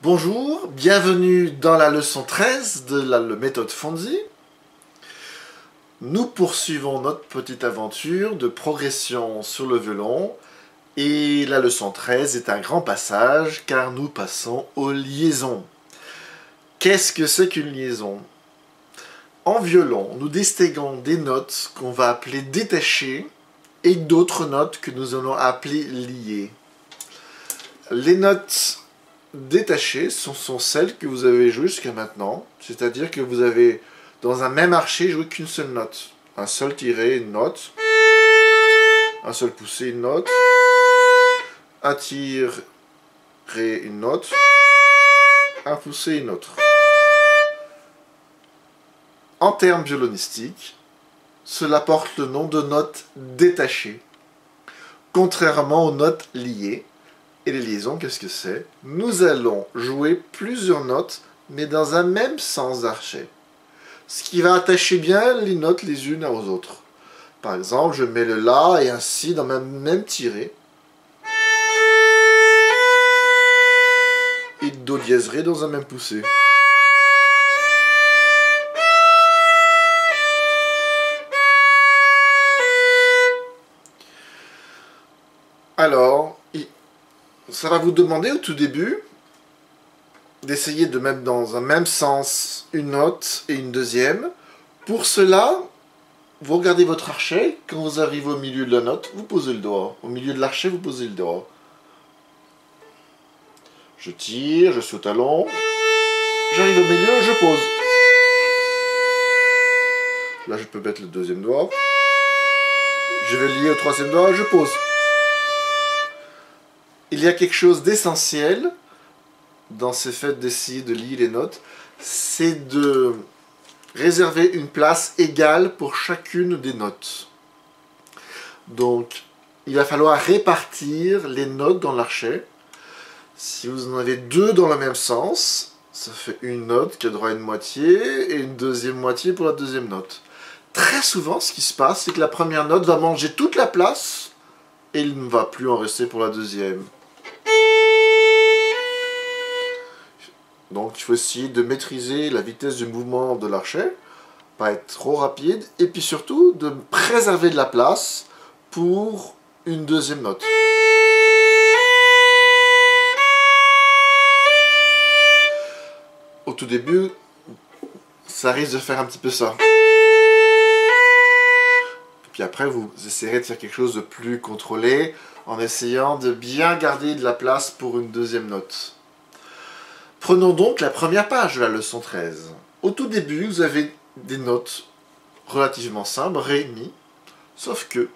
Bonjour, bienvenue dans la leçon 13 de la méthode Fonzi. Nous poursuivons notre petite aventure de progression sur le violon et la leçon 13 est un grand passage car nous passons aux liaisons. Qu'est-ce que c'est qu'une liaison? En violon, nous distinguons des notes qu'on va appeler détachées et d'autres notes que nous allons appeler liées. Les notes détachées sont celles que vous avez jouées jusqu'à maintenant, c'est-à-dire que vous avez dans un même archet joué qu'une seule note. Un seul tiré, une note. Un seul poussé, une note. Un tiré, une note. Un poussé, une autre. En termes violonistiques, cela porte le nom de notes détachées, contrairement aux notes liées. Et les liaisons, qu'est-ce que c'est? Nous allons jouer plusieurs notes, mais dans un même sens d'archet. Ce qui va attacher bien les notes les unes aux autres. Par exemple, je mets le La et un Si dans ma même tirée. Et Do dièse Ré dans un même poussé. Alors, ça va vous demander au tout début d'essayer de mettre dans un même sens une note et une deuxième. Pour cela, vous regardez votre archet. Quand vous arrivez au milieu de la note, vous posez le doigt. Au milieu de l'archet, vous posez le doigt. Je tire, je suis au talon. J'arrive au milieu, je pose. Là, je peux mettre le deuxième doigt. Je vais lier au troisième doigt, je pose. Il y a quelque chose d'essentiel dans ces faits d'essayer de lier les notes, c'est de réserver une place égale pour chacune des notes. Donc, il va falloir répartir les notes dans l'archet. Si vous en avez deux dans le même sens, ça fait une note qui a droit à une moitié et une deuxième moitié pour la deuxième note. Très souvent, ce qui se passe, c'est que la première note va manger toute la place et il ne va plus en rester pour la deuxième. Donc il faut essayer de maîtriser la vitesse du mouvement de l'archet, pas être trop rapide, et puis surtout de préserver de la place pour une deuxième note. Au tout début, ça risque de faire un petit peu ça. Et puis après, vous essayerez de faire quelque chose de plus contrôlé, en essayant de bien garder de la place pour une deuxième note. Prenons donc la première page de la leçon 13. Au tout début, vous avez des notes relativement simples, Ré, Mi, sauf que,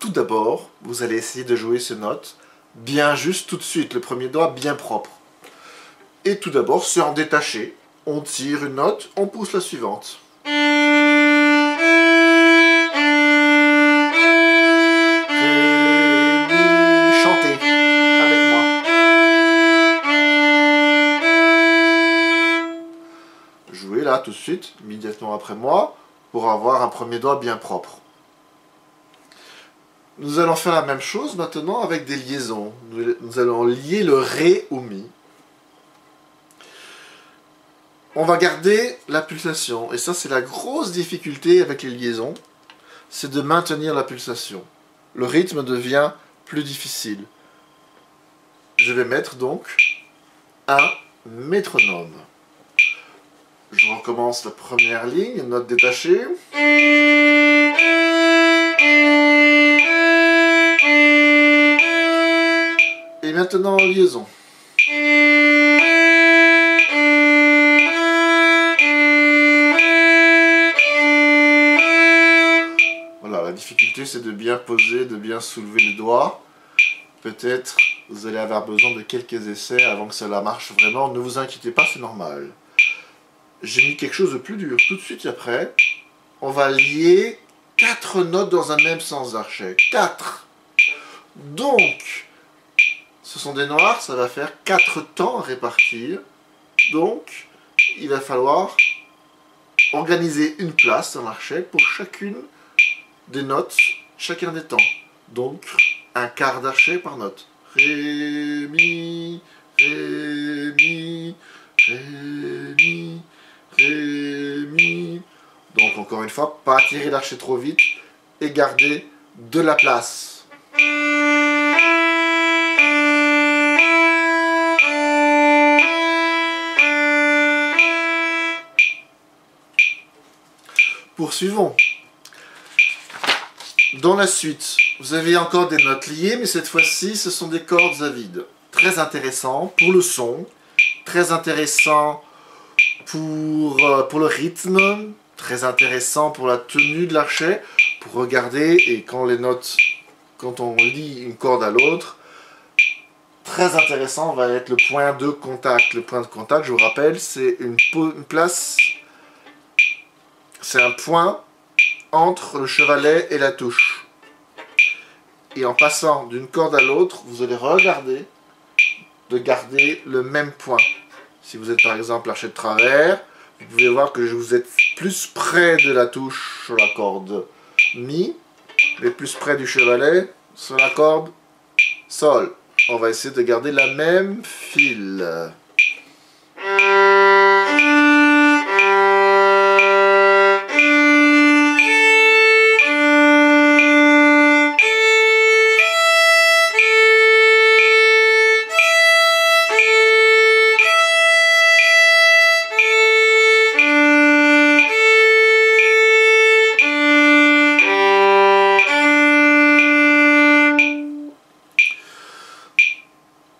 tout d'abord, vous allez essayer de jouer ces notes bien juste tout de suite, le premier doigt bien propre. Et tout d'abord, c'est en détaché. On tire une note, on pousse la suivante. Jouez là tout de suite, immédiatement après moi, pour avoir un premier doigt bien propre. Nous allons faire la même chose maintenant avec des liaisons. Nous allons lier le Ré au Mi. On va garder la pulsation, et ça c'est la grosse difficulté avec les liaisons, c'est de maintenir la pulsation. Le rythme devient plus difficile. Je vais mettre donc un métronome. Je recommence la première ligne, note détachée. Et maintenant en liaison. Voilà, la difficulté c'est de bien poser, de bien soulever les doigts. Peut-être vous allez avoir besoin de quelques essais avant que cela marche vraiment. Ne vous inquiétez pas, c'est normal. J'ai mis quelque chose de plus dur. Tout de suite après, on va lier 4 notes dans un même sens d'archet. 4. Donc, ce sont des noirs, ça va faire 4 temps à répartir. Donc, il va falloir organiser une place dans l'archet pour chacune des notes, chacun des temps. Donc, un quart d'archet par note. Ré, mi, Encore une fois, pas tirer l'archet trop vite et garder de la place. Poursuivons. Dans la suite, vous avez encore des notes liées, mais cette fois-ci, ce sont des cordes à vide. Très intéressant pour le son, très intéressant pour le rythme, très intéressant pour la tenue de l'archet, pour regarder, et quand on lie une corde à l'autre, très intéressant va être le point de contact. Le point de contact, je vous rappelle, c'est une place, c'est un point entre le chevalet et la touche. Et en passant d'une corde à l'autre, vous allez regarder de garder le même point. Si vous êtes par exemple l'archet de travers, vous pouvez voir que vous êtes plus près de la touche sur la corde Mi, mais plus près du chevalet sur la corde Sol. On va essayer de garder la même file.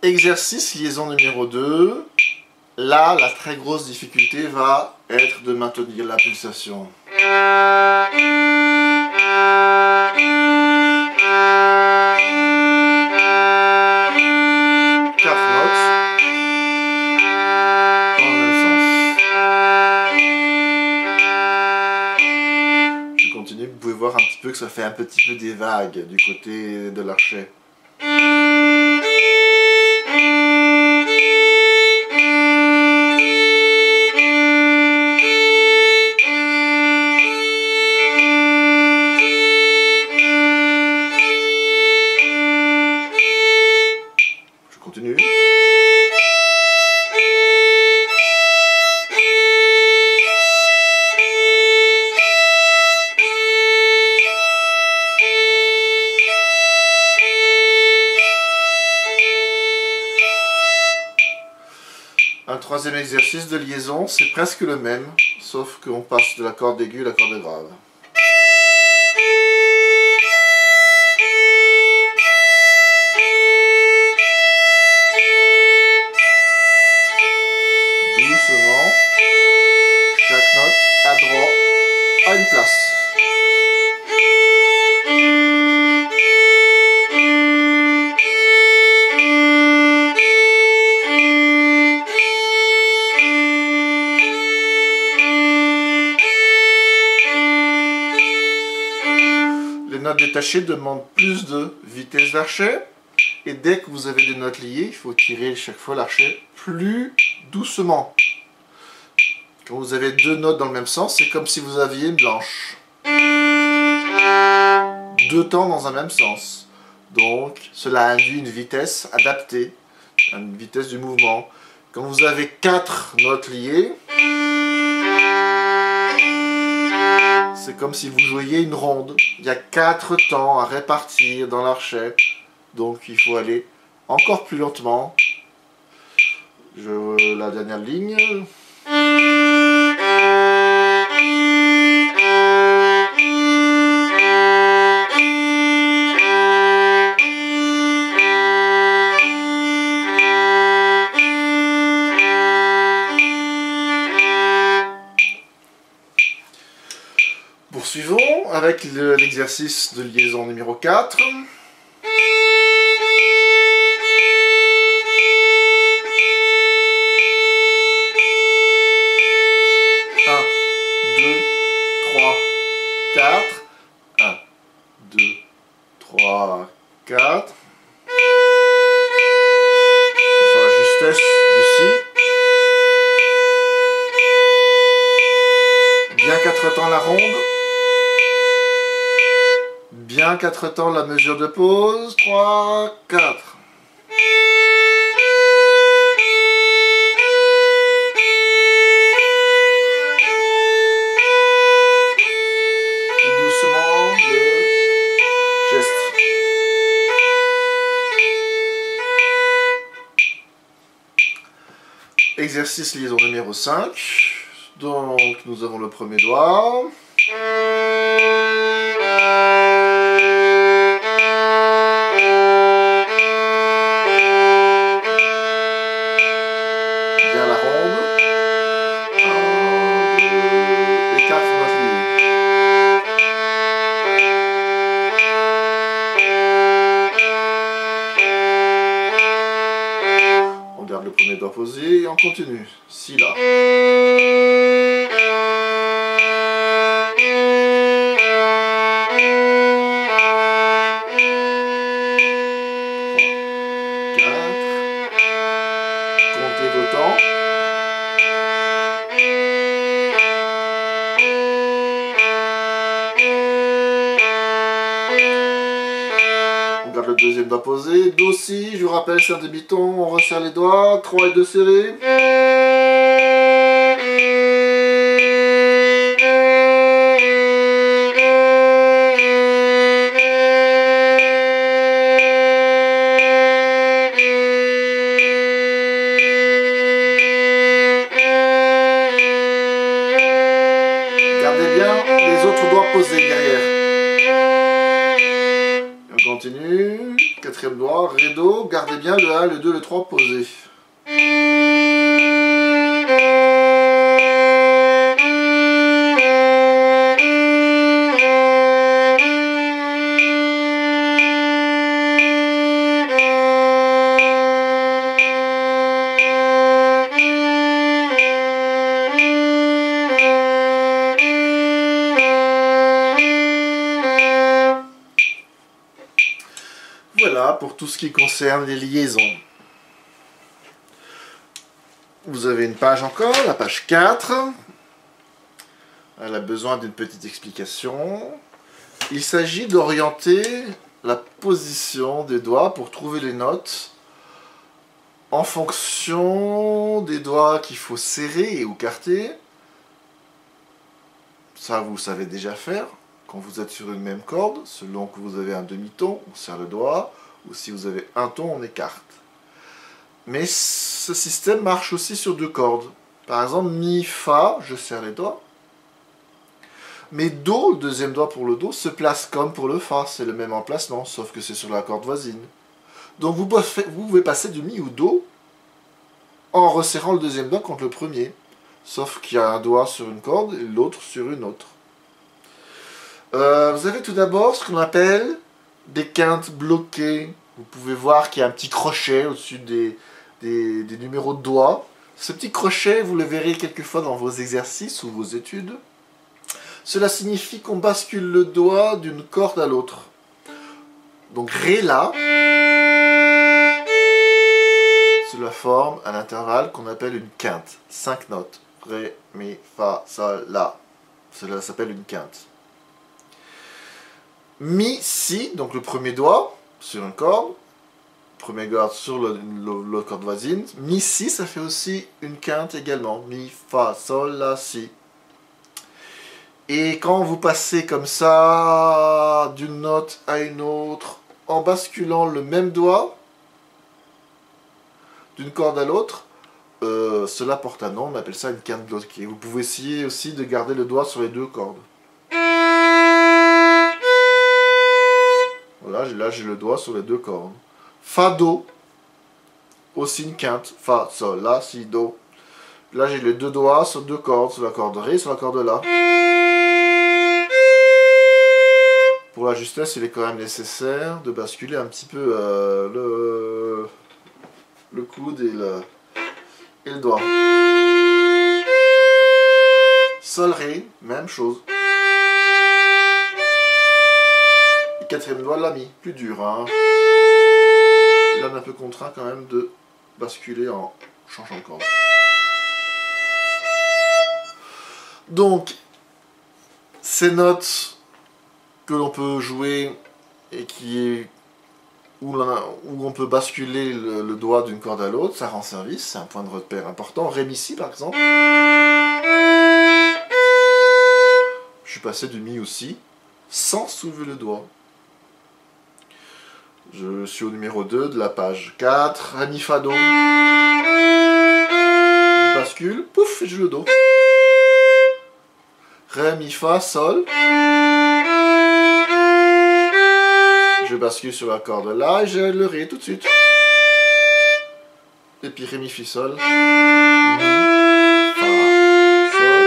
Exercice liaison numéro 2. Là, la très grosse difficulté va être de maintenir la pulsation. Quatre notes dans le même sens. Je continue, vous pouvez voir un petit peu que ça fait un petit peu des vagues du côté de l'archet. Continue. Un troisième exercice de liaison, c'est presque le même, sauf qu'on passe de la corde aiguë à la corde grave. Doucement, chaque note a droit à une place. Les notes détachées demandent plus de vitesse d'archet, et dès que vous avez des notes liées, il faut tirer chaque fois l'archet plus doucement. Quand vous avez deux notes dans le même sens, c'est comme si vous aviez une blanche. Deux temps dans un même sens. Donc, cela induit une vitesse adaptée, une vitesse du mouvement. Quand vous avez quatre notes liées, c'est comme si vous jouiez une ronde. Il y a 4 temps à répartir dans l'archet. Donc il faut aller encore plus lentement. La dernière ligne. Poursuivons avec l'exercice de liaison numéro 4. Quatre. 1, 2, 3, 4. Attention à la justesse du si. Bien 4 temps la ronde. Bien 4 temps la mesure de pause. 3, 4. Exercice liaison numéro 5. Donc nous avons le premier doigt. Bien la ronde. 1, 2 et 4 notes liées. On garde le premier doigt posé et on continue. Si là. 4. Comptez vos temps. On garde le deuxième doigt posé. Do, si, je vous rappelle, c'est un débutant. On resserre les doigts. 3 et 2 serrés. Gardez bien les autres doigts posés derrière. On continue. Quatrième doigt, ré, do. Gardez bien le 1, le 2, le 3 posés. Voilà pour tout ce qui concerne les liaisons. Vous avez une page encore, la page 4. Elle a besoin d'une petite explication. Il s'agit d'orienter la position des doigts pour trouver les notes en fonction des doigts qu'il faut serrer ou écarter. Ça, vous savez déjà faire. Quand vous êtes sur une même corde, selon que vous avez un demi-ton, on serre le doigt, ou si vous avez un ton, on écarte. Mais ce système marche aussi sur 2 cordes. Par exemple, mi, fa, je serre les doigts. Mais do, le deuxième doigt pour le do, se place comme pour le fa. C'est le même emplacement, sauf que c'est sur la corde voisine. Donc vous pouvez passer du mi ou do en resserrant le deuxième doigt contre le premier. Sauf qu'il y a un doigt sur une corde et l'autre sur une autre. Vous avez tout d'abord ce qu'on appelle des quintes bloquées. Vous pouvez voir qu'il y a un petit crochet au-dessus des numéros de doigts. Ce petit crochet, vous le verrez quelquefois dans vos exercices ou vos études. Cela signifie qu'on bascule le doigt d'une corde à l'autre. Donc Ré, La, cela forme un intervalle qu'on appelle une quinte. 5 notes. Ré, Mi, Fa, Sol, La. Cela s'appelle une quinte. Mi, Si, donc le premier doigt sur une corde. Premier doigt sur l'autre corde voisine. Mi, Si, ça fait aussi une quinte également. Mi, Fa, Sol, La, Si. Et quand vous passez comme ça d'une note à une autre en basculant le même doigt d'une corde à l'autre, cela porte un nom, on appelle ça une quinte bloquée. Vous pouvez essayer aussi de garder le doigt sur les 2 cordes. Voilà, là j'ai le doigt sur les 2 cordes. Fa, Do, aussi une quinte. Fa, Sol, La, Si, Do. Là j'ai les 2 doigts sur 2 cordes, sur la corde Ré et sur la corde La. Pour la justesse, il est quand même nécessaire de basculer un petit peu le coude et le doigt. Sol, Ré, même chose. Et quatrième doigt, La, Mi, plus dur. Hein. Là, on est un peu contraint quand même de basculer en changeant de corde. Donc, ces notes que l'on peut jouer et où on peut basculer le doigt d'une corde à l'autre, ça rend service, c'est un point de repère important. Ré, Mi, Si par exemple. Je suis passé du Mi au Si sans soulever le doigt. Je suis au numéro 2 de la page 4. Ré, Mi, Fa, Do. bascule, pouf, et je joue le Do. Ré, mi, fa, sol. Je bascule sur la corde là et j'ai le Ré tout de suite. Et puis Ré, mi, fi, sol. Mi, fa, sol.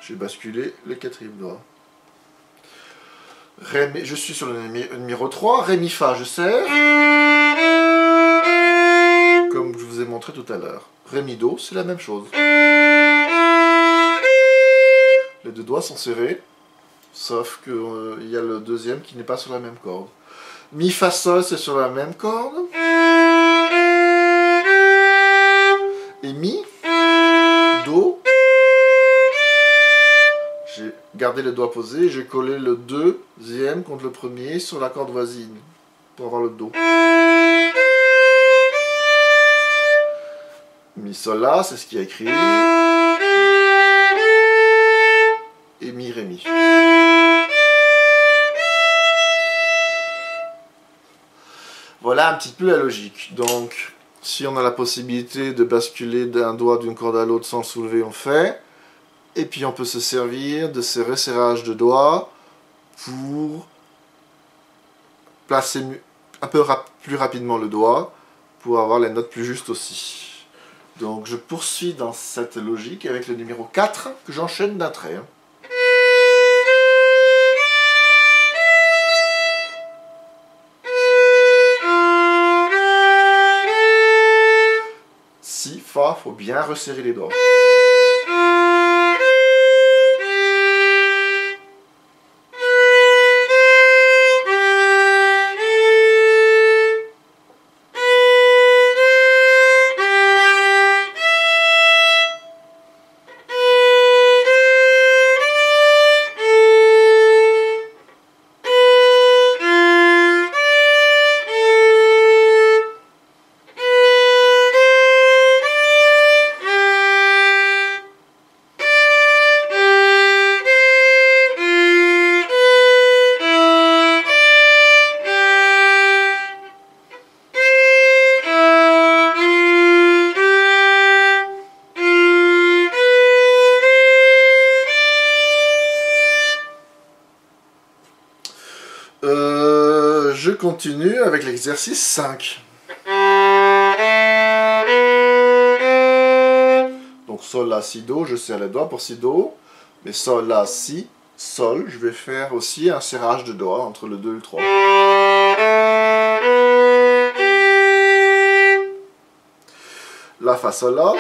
J'ai basculé le quatrième doigt. Ré, je suis sur le numéro 3. Ré, mi, fa, je serre. Comme je vous ai montré tout à l'heure. Ré, mi, do, c'est la même chose. Les deux doigts sont serrés. Sauf qu'il y a le deuxième qui n'est pas sur la même corde. Mi, fa, sol, c'est sur la même corde. Et mi, do. J'ai gardé le doigt posé, j'ai collé le deuxième contre le premier sur la corde voisine pour avoir le do. Mi, sol, la, c'est ce qu'il y a écrit. Et mi, ré, mi. Voilà un petit peu la logique. Donc, si on a la possibilité de basculer d'un doigt d'une corde à l'autre sans le soulever, on fait. Et puis on peut se servir de ces resserrages de doigts pour placer un peu plus rapidement le doigt pour avoir les notes plus justes aussi. Donc je poursuis dans cette logique avec le numéro 4 que j'enchaîne d'un trait. Si, fa, faut bien resserrer les doigts. Je continue avec l'exercice 5. Donc sol, la, si, do, je serre les doigts pour si, do. Mais sol, la, si, sol, je vais faire aussi un serrage de doigts entre le 2 et le 3. La, fa, sol, la.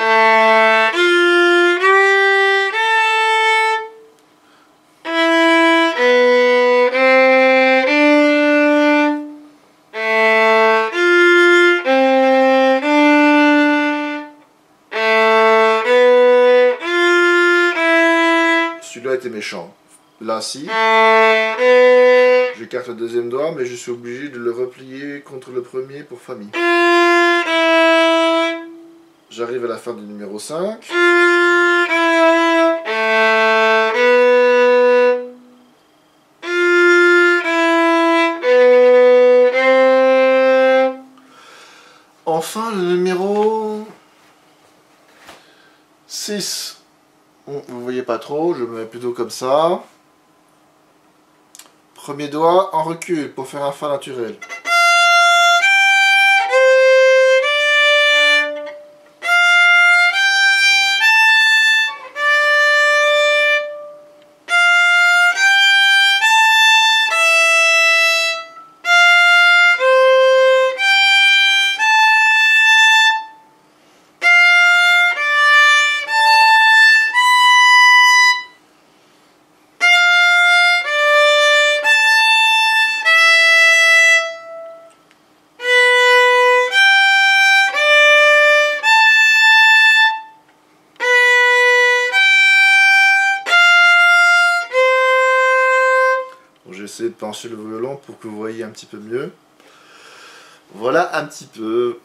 Celui-là était méchant. Là, si. J'écarte le deuxième doigt, mais je suis obligé de le replier contre le premier pour fa, mi. J'arrive à la fin du numéro 5. Enfin, le numéro 6. Bon, vous voyez pas trop, je me mets plutôt comme ça. Premier doigt en recul pour faire un fa naturel. J'essaie de pencher le violon pour que vous voyez un petit peu mieux. Voilà un petit peu.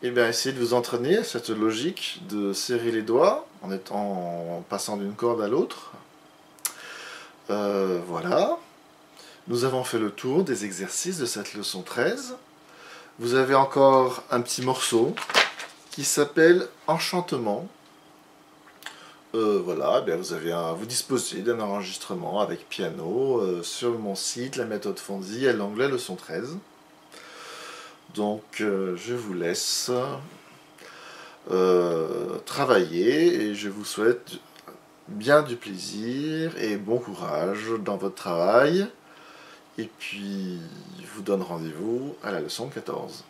Et bien, essayez de vous entraîner à cette logique de serrer les doigts en passant d'une corde à l'autre. Voilà. Nous avons fait le tour des exercices de cette leçon 13. Vous avez encore un petit morceau qui s'appelle Enchantement. Voilà, bien vous disposez d'un enregistrement avec piano sur mon site, la méthode Fonzi, à l'onglet leçon 13. Donc je vous laisse travailler et je vous souhaite bien du plaisir et bon courage dans votre travail. Et puis, je vous donne rendez-vous à la leçon 14.